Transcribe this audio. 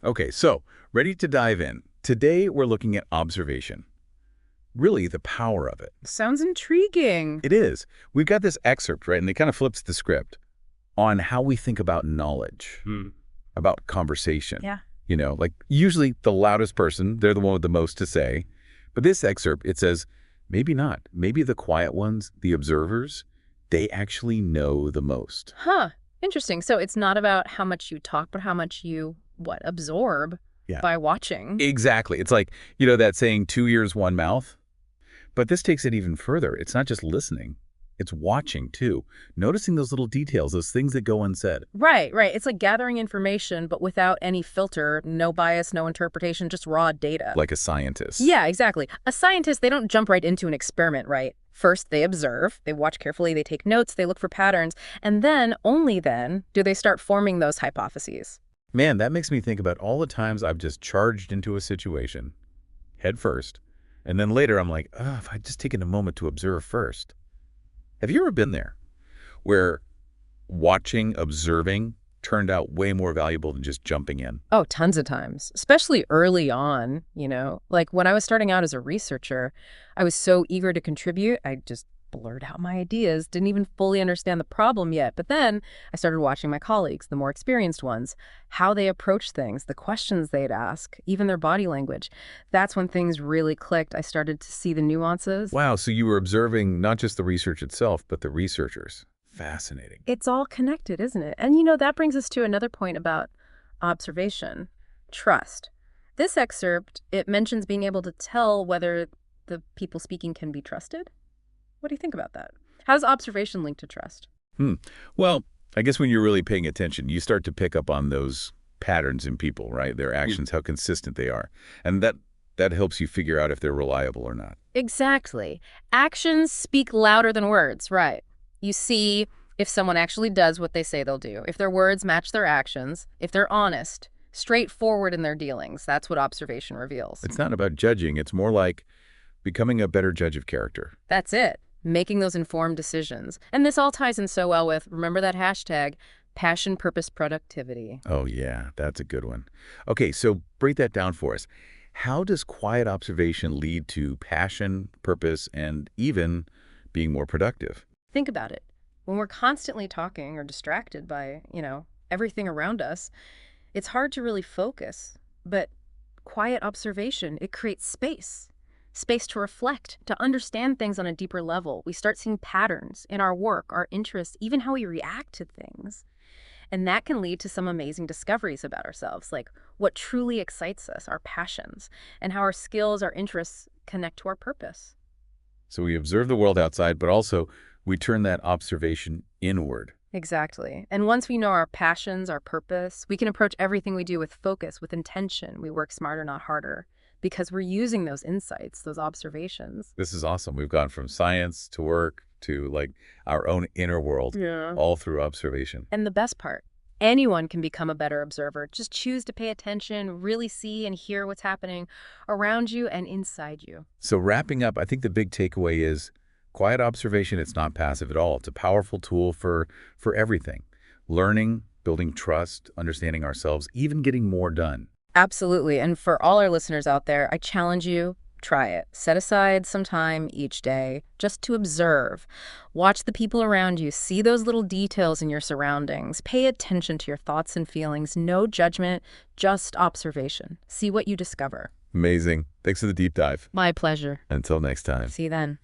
Okay, so ready to dive in. Today we're looking at observation. Really, the power of it. Sounds intriguing. It is. We've got this excerpt, right, and it kind of flips the script on how we think about knowledge, about conversation. Yeah. Like usually the loudest person, they're the one with the most to say. But this excerpt, it says, maybe not. Maybe the quiet ones, the observers, they actually know the most. Huh. Interesting. So it's not about how much you talk, but how much you, absorb Yeah, by watching. exactly. It's like, that saying, two ears, one mouth. But this takes it even further. It's not just listening. It's watching, too. Noticing those little details, those things that go unsaid. Right, right. It's like gathering information, but without any filter, no bias, no interpretation, just raw data. Like a scientist. Yeah, exactly. A scientist, they don't jump right into an experiment, right? First, they observe, they watch carefully, they take notes, they look for patterns, and then, only then, do they start forming those hypotheses. Man, that makes me think about all the times I've just charged into a situation, head first, and then later I'm like, oh, if I'd just taken a moment to observe first. Have you ever been there where watching, observing turned out way more valuable than just jumping in? Oh, tons of times, especially early on, Like when I was starting out as a researcher, I was so eager to contribute, I just blurred out my ideas, didn't even fully understand the problem yet. But then I started watching my colleagues, the more experienced ones, how they approach things, the questions they'd ask, even their body language. That's when things really clicked. I started to see the nuances. Wow, so you were observing not just the research itself, but the researchers. Fascinating. It's all connected, isn't it? And that brings us to another point about observation, trust. This excerpt, it mentions being able to tell whether the people speaking can be trusted. What do you think about that? How does observation link to trust? Well, I guess when you're really paying attention, you start to pick up on those patterns in people, right? Their actions, how consistent they are. And that helps you figure out if they're reliable or not. Exactly. Actions speak louder than words, right? You see if someone actually does what they say they'll do, if their words match their actions, if they're honest, straightforward in their dealings. That's what observation reveals. It's not about judging. It's more like becoming a better judge of character. That's it. Making those informed decisions. And this all ties in so well with, remember that hashtag, passion, purpose, productivity. Oh, yeah, that's a good one. Okay, so break that down for us. How does quiet observation lead to passion, purpose, and even being more productive? Think about it. When we're constantly talking or distracted by, everything around us, it's hard to really focus. But quiet observation, it creates space to reflect, to understand things on a deeper level. We start seeing patterns in our work, our interests, even how we react to things. And that can lead to some amazing discoveries about ourselves, like what truly excites us, our passions, and how our skills, our interests connect to our purpose. So we observe the world outside, but also we turn that observation inward. Exactly. And once we know our passions, our purpose, we can approach everything we do with focus, with intention. We work smarter, not harder, because we're using those insights, those observations. This is awesome. We've gone from science to work to like our own inner world, Yeah. all through observation. And the best part, anyone can become a better observer. Just choose to pay attention, really see and hear what's happening around you and inside you. So wrapping up, I think the big takeaway is quiet observation, it's not passive at all. It's a powerful tool for everything. Learning, building trust, understanding ourselves, even getting more done. Absolutely. And for all our listeners out there, I challenge you, try it. Set aside some time each day just to observe. Watch the people around you. See those little details in your surroundings. Pay attention to your thoughts and feelings. No judgment, just observation. See what you discover. Amazing. Thanks for the deep dive. My pleasure. Until next time. See you then.